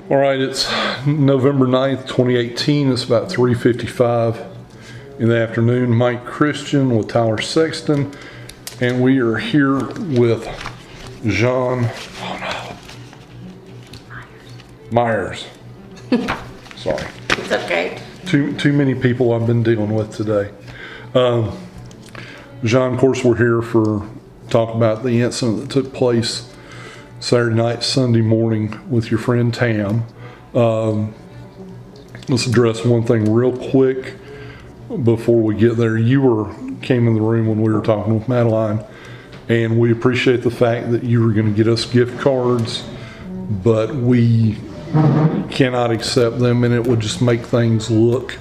All right, it's November 9th, 2018. It's about 3:55 in the afternoon. Mike Christian with Tyler Sexton, and we are here with Jeanne Meyers. Sorry. It's okay. Too many people I've been dealing with today. Jeanne, of course, we're here for talk about the incident that took place Saturday night, Sunday morning with your friend Tam. Let's address one thing real quick before we get there. You came in the room when we were talking with Madeline, and we appreciate the fact that you were going to get us gift cards, but we cannot accept them, and it would just make things look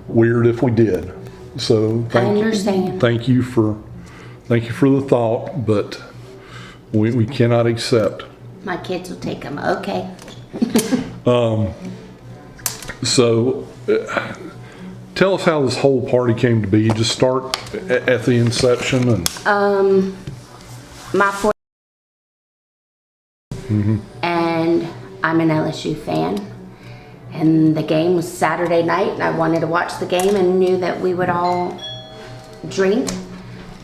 weird if we did. So I understand. Thank you for the thought, but we cannot accept. My kids will take them. Okay. So tell us how this whole party came to be. You just start at the inception and My and I'm an LSU fan, and the game was Saturday night, and I wanted to watch the game and knew that we would all drink,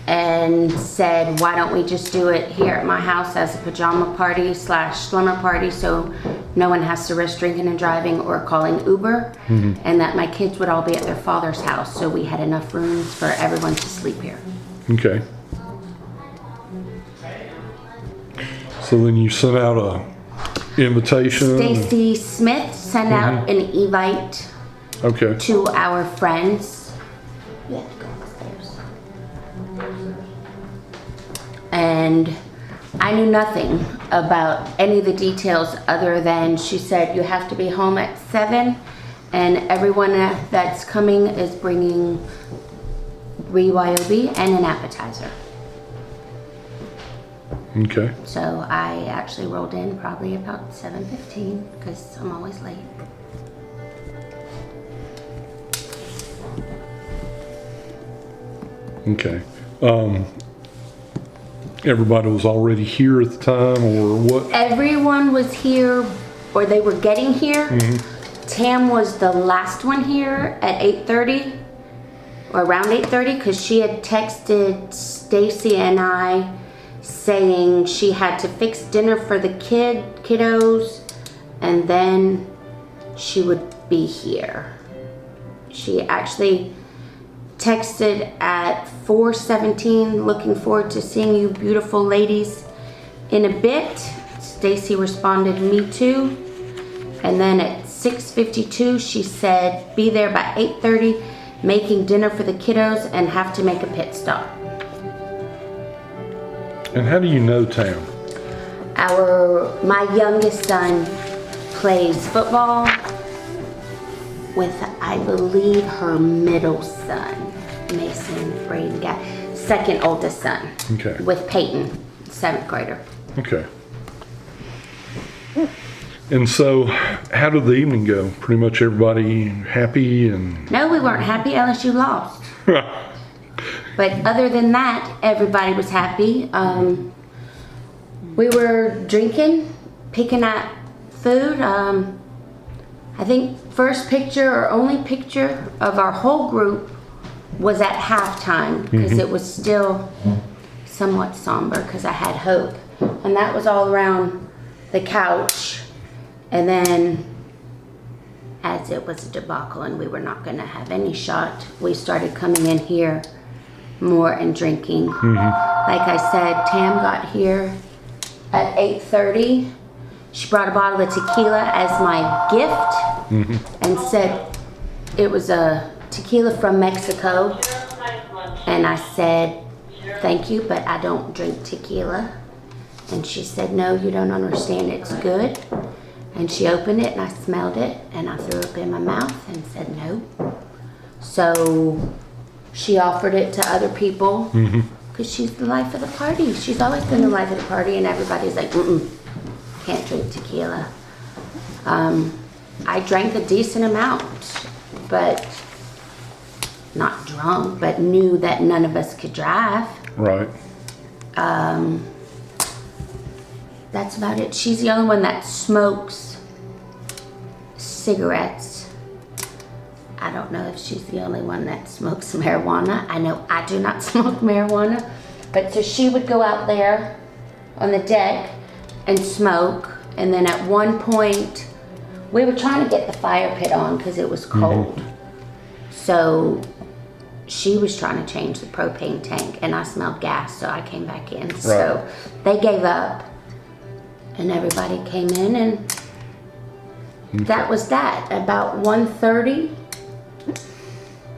and said, why don't we just do it here at my house as a pajama party / slumber party, so no one has to risk drinking and driving or calling Uber, and that my kids would all be at their father's house, so we had enough rooms for everyone to sleep here. Okay. So then you sent out a invitation. Stacy Smith sent out an invite Okay. to our friends. You have to go upstairs. And I knew nothing about any of the details other than she said you have to be home at 7, and everyone that's coming is bringing BYOB and an appetizer. Okay. So I actually rolled in probably about 7:15 because I'm always late. Okay. Everybody was already here at the time, or what? Everyone was here, or they were getting here. Tam was the last one here at 8:30, or around 8:30, because she had texted Stacy and I saying she had to fix dinner for the kiddos, and then she would be here. She actually texted at 4:17, looking forward to seeing you beautiful ladies in a bit. Stacy responded, me too. And then at 6:52, she said, be there by 8:30, making dinner for the kiddos and have to make a pit stop. And how do you know Tam? My youngest son plays football with, I believe, her middle son, Mason Braden guy, second oldest son. Okay. With Peyton, 7th grader. Okay. And so, how did the evening go? Pretty much everybody happy and... No, we weren't happy. LSU lost. But other than that, everybody was happy. We were drinking, picking at food. I think first picture or only picture of our whole group was at halftime, because it was still somewhat somber because I had hope. And that was all around the couch. And then as it was a debacle and we were not going to have any shot, we started coming in here more and drinking. Like I said, Tam got here at 8:30. She brought a bottle of tequila as my gift and said it was a tequila from Mexico. And I said, thank you, but I don't drink tequila. And she said, no, you don't understand, it's good. And she opened it and I smelled it and I threw up in my mouth and said no. So she offered it to other people because she's the life of the party. She's always been the life of the party, and everybody's like, can't drink tequila. I drank a decent amount, but not drunk, but knew that none of us could drive. Right. That's about it. She's the only one that smokes cigarettes. I don't know if she's the only one that smokes marijuana. I know I do not smoke marijuana. But so she would go out there on the deck and smoke. And then at one point, we were trying to get the fire pit on because it was cold. So she was trying to change the propane tank and I smelled gas, so I came back in. So they gave up and everybody came in and that was that. About 1:30,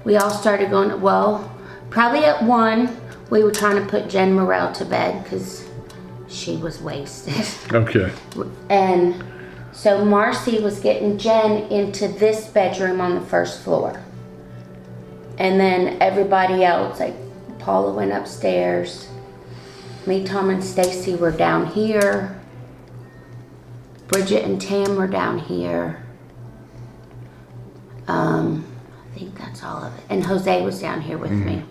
we all started going, well, probably at 1, we were trying to put Jeanne Meyers to bed because she was wasted. Okay. And so Marcy was getting Jen into this bedroom on the first floor. And then everybody else, like Paula went upstairs. Me, Tom, and Stacy were down here. Bridget and Tam were down here. I think that's all of it. And Jose was down here with me.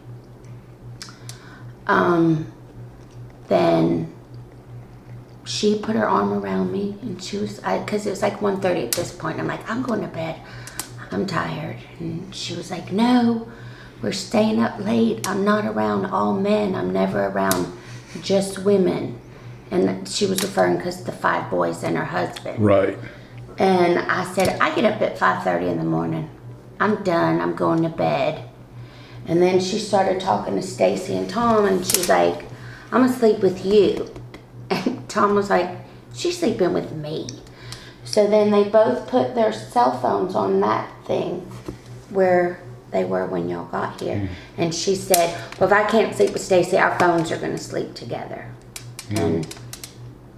Then she put her arm around me and she was, because it was like 1:30 at this point. I'm like, I'm going to bed. I'm tired. And she was like, no, we're staying up late. I'm not around all men. I'm never around just women. And she was referring because the 5 boys and her husband. Right. And I said, I get up at 5:30 in the morning. I'm done. I'm going to bed. And then she started talking to Stacy and Tom and she's like, I'm going to sleep with you. And Tom was like, she's sleeping with me. So then they both put their cell phones on that thing where they were when y'all got here. And she said, well, if I can't sleep with Stacy, our phones are going to sleep together. And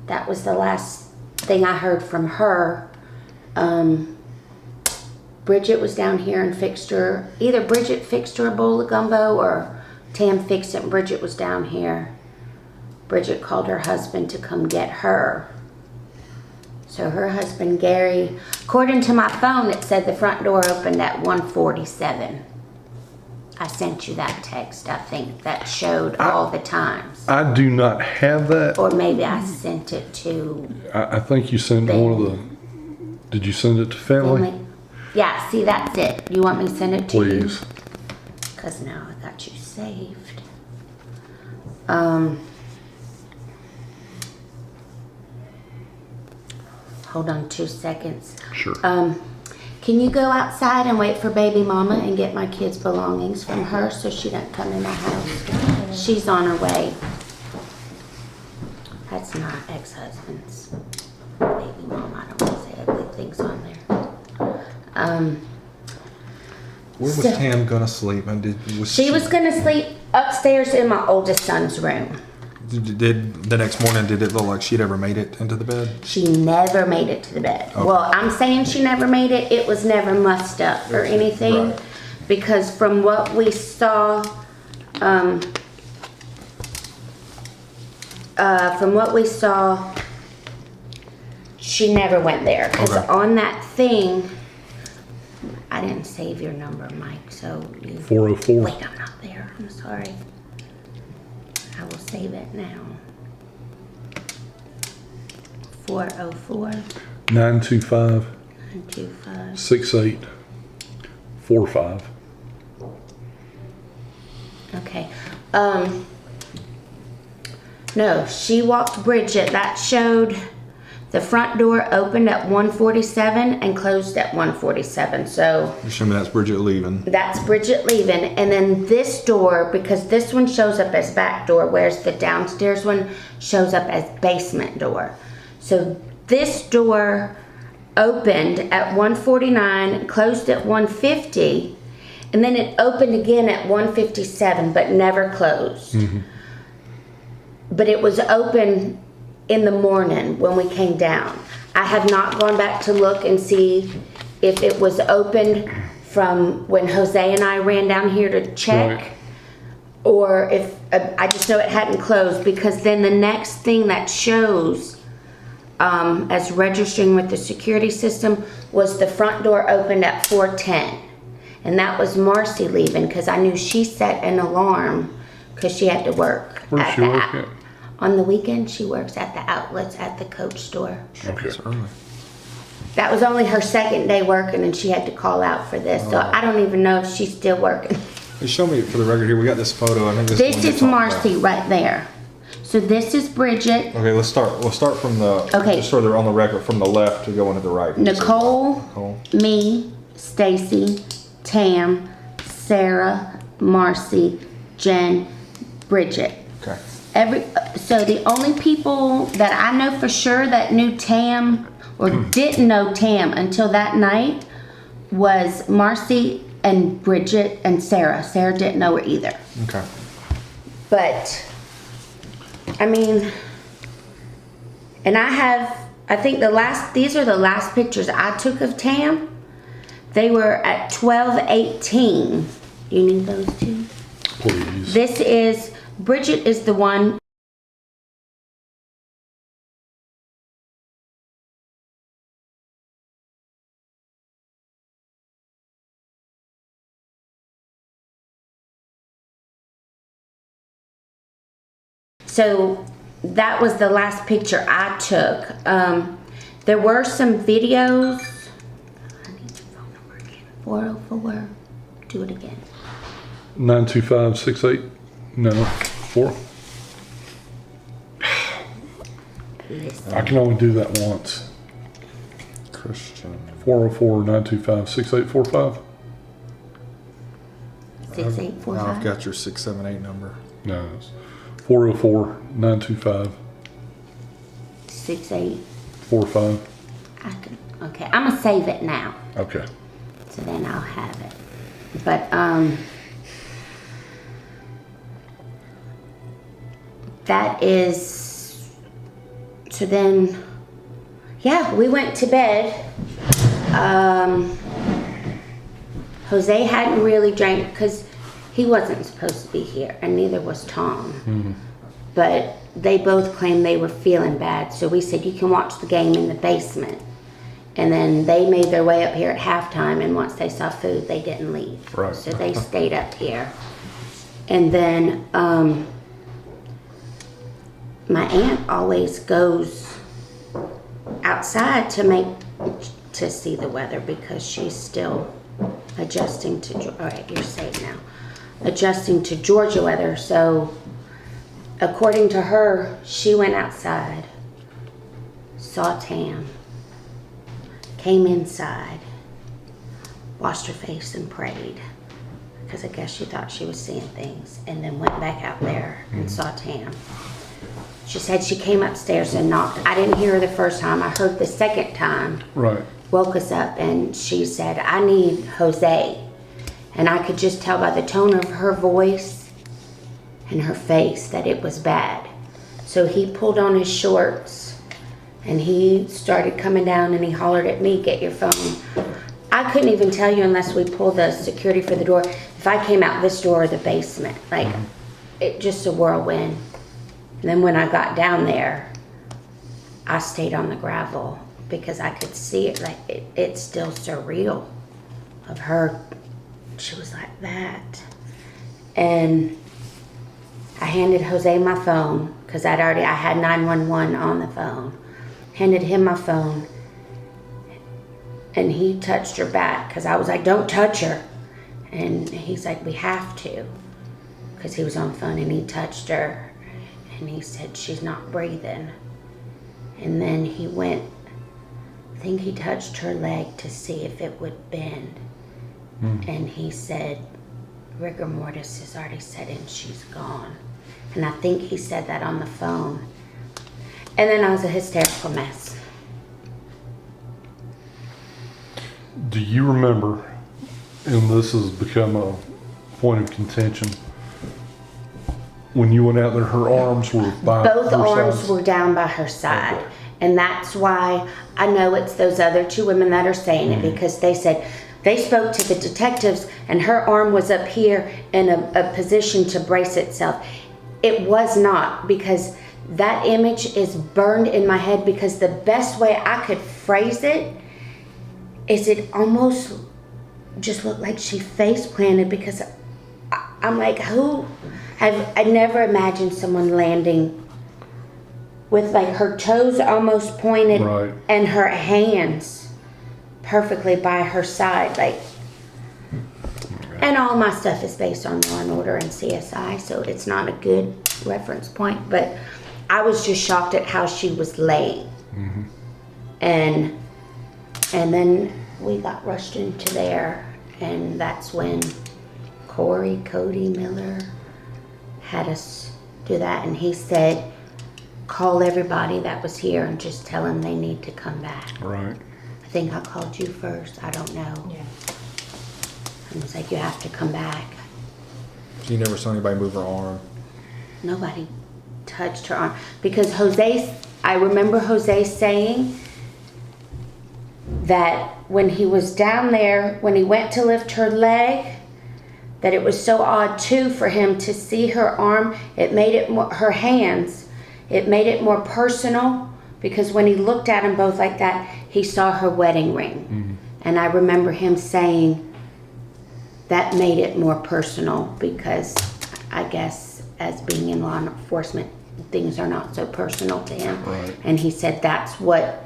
that was the last thing I heard from her. Bridget was down here and fixed her, either Bridget fixed her a bowl of gumbo or Tam fixed it and Bridget was down here. Bridget called her husband to come get her. So her husband, Gary, according to my phone, it said the front door opened at 1:47. I sent you that text, I think, that showed all the times. I do not have that. Or maybe I sent it to... I think you sent one of the, did you send it to Finley? Yeah, see, that's it. You want me to send it to you? Please. Because now I got you saved. Hold on 2 seconds. Sure. Can you go outside and wait for baby mama and get my kids' belongings from her so she doesn't come in my house? She's on her way. That's not ex-husband's. Baby mama, I don't want to say ugly things on there. Where was Tam gonna sleep? And she was gonna sleep upstairs in my oldest son's room. Did the next morning? Did it look like she'd ever made it into the bed? She never made it to the bed. Okay. Well, I'm saying she never made it. It was never mussed up or anything, right. Because from what we saw, she never went there. Because on that thing, I didn't save your number, Mike. So 404. Wait, I'm not there. I'm sorry. I will save it now. 404 925 925 6845. Okay. No, she walked Bridget. That showed the front door opened at 1:47 and closed at 1:47. So assuming that's Bridget leaving. That's Bridget leaving. And then this door, because this one shows up as back door, whereas the downstairs one shows up as basement door. So this door opened at 1:49, closed at 1:50, and then it opened again at 1:57, but never closed. But it was open in the morning when we came down. I have not gone back to look and see if it was opened from when Jose and I ran down here to check, right. Or if I just know it hadn't closed, because then the next thing that shows as registering with the security system was the front door opened at 4:10, and that was Marcy leaving because I knew she set an alarm because she had to work. Where's she working? On the weekend, she works at the outlets at the Coach store. Okay. That was only her second day working, and she had to call out for this. So I don't even know if she's still working. Hey, show me for the record here. We got this photo. I think This is Marcy right there. So this is Bridget. Okay, let's start. We'll start from the. Okay. Just so they're on the record from the left to go into the right. Nicole, Nicole. me, Stacy, Tam, Sarah, Marcy, Jen, Bridget. Okay. So the only people that I know for sure that knew Tam or didn't know Tam until that night was Marcy and Bridget and Sarah. Sarah didn't know her either. Okay. But, I mean, and I think these are the last pictures I took of Tam. They were at 12:18. Do you need those two? Please. Bridget is the one. So that was the last picture I took. There were some videos. I need your phone number again. 404. Do it again. 92568. No, 4. Listen. I can only do that once. Christian. 404-925-6845. 6845. I've got your 678 number. No, it's 404-925-45. 6845. Okay, I'm gonna save it now. Okay. So then I'll have it. But that is, so then, yeah, we went to bed. Jose hadn't really drank because he wasn't supposed to be here, and neither was Tom. Mm-hmm. But they both claimed they were feeling bad, so we said, you can watch the game in the basement. And then they made their way up here at halftime, and once they saw food, they didn't leave. Right. So they stayed up here. And then my aunt always goes outside to see the weather because she's still adjusting to, all right, you're safe now, adjusting to Georgia weather. So according to her, she went outside, saw Tam, came inside, washed her face and prayed because I guess she thought she was seeing things, and then went back out there and saw Tam. She said she came upstairs and knocked. I didn't hear her the first time. I heard the second time. Right. Woke us up, and she said, I need Jose. And I could just tell by the tone of her voice and her face that it was bad. So he pulled on his shorts and he started coming down and he hollered at me, get your phone. I couldn't even tell you unless we pulled the security for the door if I came out this door or the basement. Like, it just a whirlwind. And then when I got down there, I stayed on the gravel because I could see it. Like, it's still surreal of her. She was like that. And I handed Jose my phone because I had 911 on the phone. Handed him my phone, and he touched her back because I was like, don't touch her. And he's like, we have to, because he was on the phone, and he touched her and he said, she's not breathing. And then he went, I think he touched her leg to see if it would bend. And he said, rigor mortis has already set in, she's gone. And I think he said that on the phone. And then I was a hysterical mess. Do you remember, and this has become a point of contention, when you went out there, her arms were by Both her arms sides? were down by her side. Okay. And that's why I know it's those other two women that are saying it, because they said they spoke to the detectives and her arm was up here in a position to brace itself. It was not, because that image is burned in my head, because the best way I could phrase it is it almost just looked like she face planted, because I'm like, I never imagined someone landing with like her toes almost pointed, Right. and her hands perfectly by her side, like. And all my stuff is based on Law and Order and CSI, so it's not a good reference point. But I was just shocked at how she was late, and then we got rushed into there, and that's when Cody Miller had us do that, and he said, call everybody that was here and just tell them they need to come back. Right. I think I called you first. I don't know. Yeah. And was like, you have to come back. So you never saw anybody move her arm? Nobody touched her arm. Because I remember Jose saying that when he was down there, when he went to lift her leg, that it was so odd too for him to see her arm. It made it more, her hands, it made it more personal, because when he looked at them both like that, he saw her wedding ring. And I remember him saying that made it more personal, because I guess as being in law enforcement, things are not so personal to him. Right. And he said that's what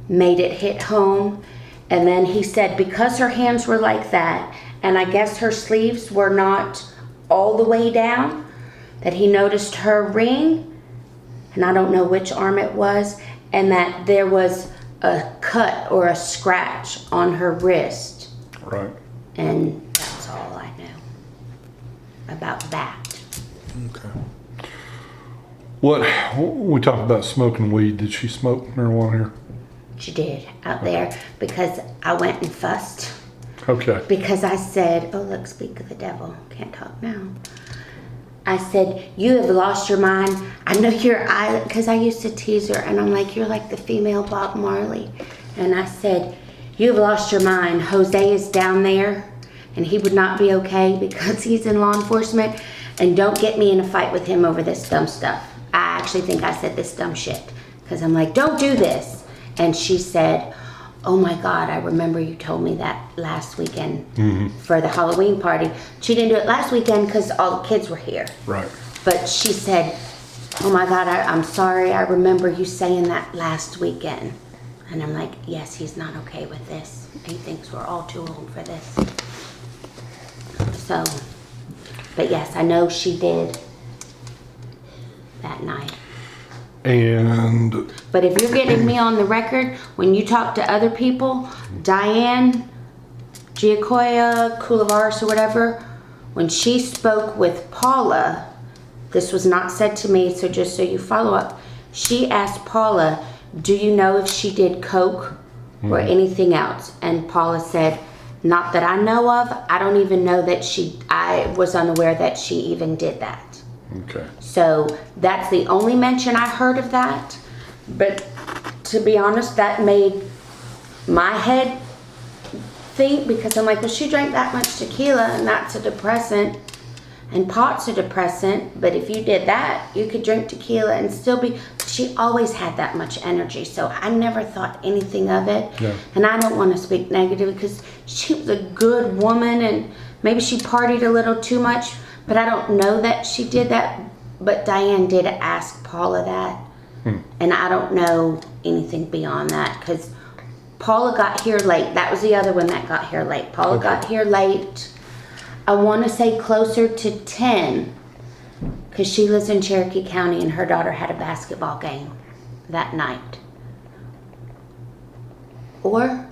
made it hit home. And then he said because her hands were like that, and I guess her sleeves were not all the way down, that he noticed her ring, and I don't know which arm it was, and that there was a cut or a scratch on her wrist. Right. And that's all I know about that. Okay. What, we talked about smoking weed. Did she smoke marijuana here? She did out there, because I went and fussed. Okay. Because I said, oh look, speak of the devil, can't talk now. I said, you have lost your mind. I know your eye, because I used to tease her, and I'm like, you're like the female Bob Marley. And I said, you have lost your mind. Jose is down there, and he would not be okay because he's in law enforcement. And don't get me in a fight with him over this dumb stuff. I actually think I said this dumb shit, because I'm like, don't do this. And she said, oh my God, I remember you told me that last weekend for the Halloween party. She didn't do it last weekend because all the kids were here. Right. But she said, oh my God, I'm sorry. I remember you saying that last weekend. And I'm like, yes, he's not okay with this. He thinks we're all too old for this. So, but yes, I know she did that night. And But if you're getting me on the record, when you talk to other people, Diane, Giacoya, Coulivaris or whatever, when she spoke with Paula, this was not said to me, so just so you follow up, she asked Paula, do you know if she did coke or anything else? And Paula said, not that I know of. I don't even know that I was unaware that she even did that. okay. So that's the only mention I heard of that. But to be honest, that made my head think, because I'm like, well, she drank that much tequila, and that's a depressant, and pot's a depressant. But if you did that, you could drink tequila and still be. She always had that much energy, so I never thought anything of it. Yeah. And I don't want to speak negative, because she was a good woman, and maybe she partied a little too much. But I don't know that she did that. But Diane did ask Paula that. And I don't know anything beyond that, because Paula got here late. That was the other one that got here late. Paula got here late, I want to say closer to 10, because she lives in Cherokee County, and her daughter had a basketball game that night. Or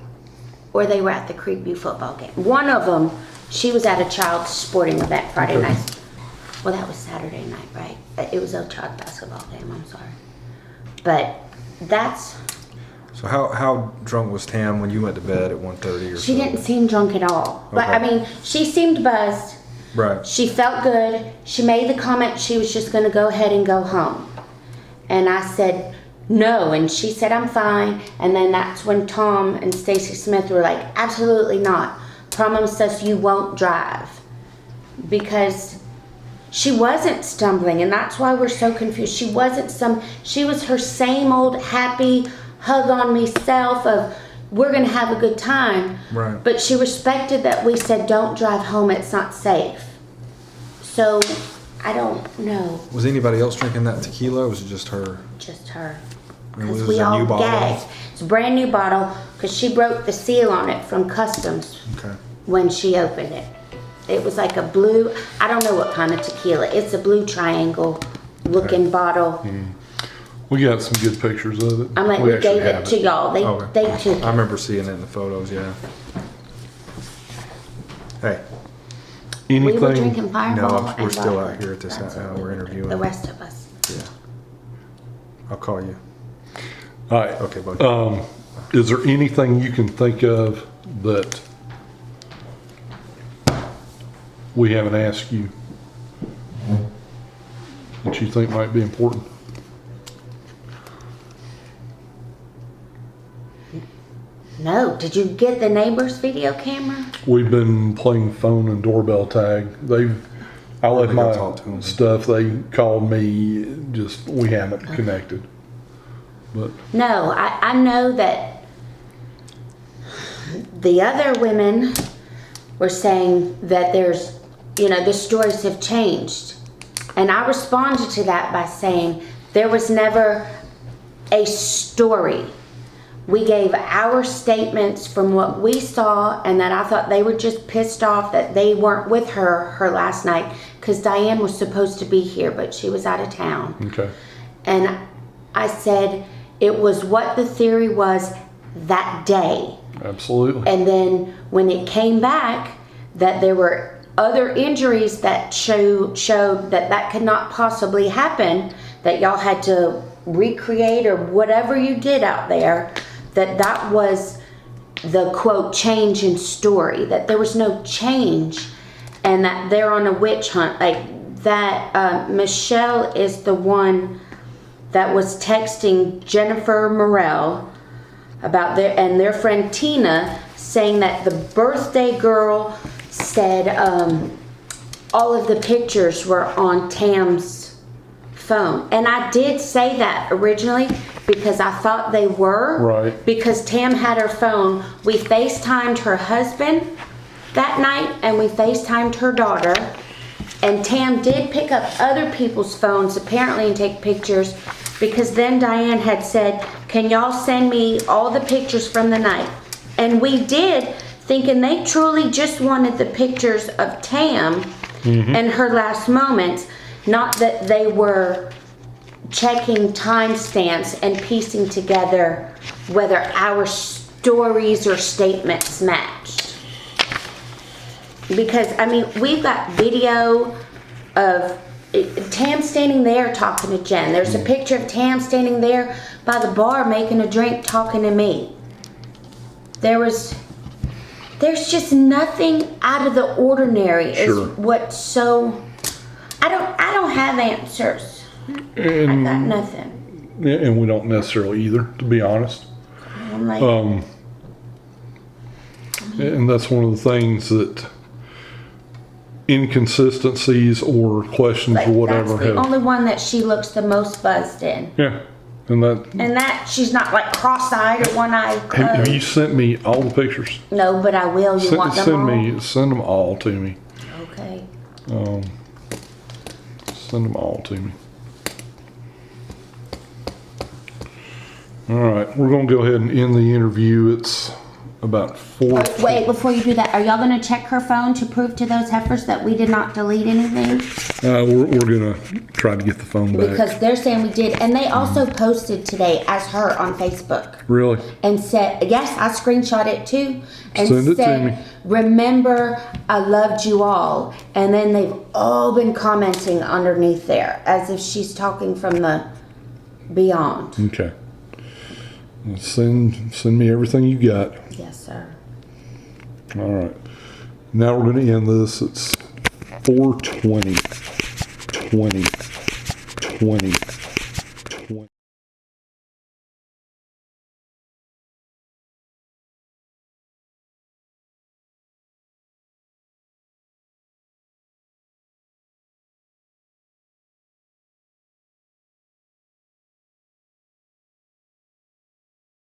they were at the Creekview football game. One of them, she was at a child's sporting event Friday night. Well, that was Saturday night, right? It was a child basketball game, I'm sorry. But that's... So how drunk was Tam when you went to bed at 1:30 or so? She didn't seem drunk at all. But, Okay. I mean, she seemed buzzed. Right. She felt good. She made the comment she was just going to go ahead and go home. And I said, no. And she said, I'm fine. And then that's when Tom and Stacy Smith were like, absolutely not. Promise us you won't drive. Because she wasn't stumbling, and that's why we're so confused. She was her same old happy, hug on me self of, we're going to have a good time. Right. But she respected that we said, don't drive home, it's not safe. So, I don't know. Was anybody else drinking that tequila, or was it just her? Just her. And because was we it a all new bottle? gagged. It's a brand new bottle because she broke the seal on it from customs Okay. when she opened it. It was like a blue, I don't know what kind of tequila. It's a blue triangle looking bottle. We got some good pictures of it. I'm like, we actually gave it have to y'all. They took I it. remember seeing it in the photos. Yeah. Hey. We were Anything? drinking Fireball. No, we're and still vodka. out here at this That's hour. what We're we did. interviewing. The rest of us. Yeah. I'll call you. All right. Okay, buddy. Is there anything you can think of that we haven't asked you that you think might be important? No, did you get the neighbor's video camera? We've been playing phone and doorbell tag. I left Really go talk to my them. stuff. They called me. Just we haven't connected. But No, I know that the other women were saying that there's, the stories have changed. And I responded to that by saying there was never a story. We gave our statements from what we saw, and that I thought they were just pissed off that they weren't with her last night because Diane was supposed to be here, but she was out of town. okay. And I said it was what the theory was that day. Absolutely. And then when it came back that there were other injuries that showed that could not possibly happen, that y'all had to recreate or whatever you did out there, that was the quote change in story, that there was no change, and that they're on a witch hunt. Like that Michelle is the one that was texting Jennifer Morel about their friend Tina, saying that the birthday girl said all of the pictures were on Tam's phone. And I did say that originally because I thought they were. Right. Because Tam had her phone. We FaceTimed her husband that night and we FaceTimed her daughter. And Tam did pick up other people's phones apparently and take pictures, because then Diane had said, can y'all send me all the pictures from the night? And we did, thinking they truly just wanted the pictures of Tam and her last moments, not that they were checking timestamps and piecing together whether our stories or statements matched. Because, we've got video of Tam standing there talking to Jen. There's a picture of Tam standing there by the bar making a drink talking to me. There's just nothing out of the ordinary. Sure. Is what's so... I don't have answers. I got nothing. And we don't necessarily either, to be honest. I'm like, And that's one of the things that inconsistencies or questions or whatever that's the have. only one that she looks the most buzzed in. Yeah. And that she's not like cross-eyed or one-eyed have you closed. sent me all the pictures? No, but I will. You want them all? Send them all to me. Okay. Send them all to me. All right, we're gonna go ahead and end the interview. It's about 4. Wait, before you do that, are y'all going to check her phone to prove to those heifers that we did not delete anything? We're gonna try to get the phone back. Because they're saying we did. And they also posted today as her on Facebook. Really? And said, yes, I screenshot it too. And Send it to said, me. remember, I loved you all. And then they've all been commenting underneath there as if she's talking from the beyond. Okay. Well, send me everything you got. Yes, sir. All right. Now we're going to end this. It's 4:20, 20, 20.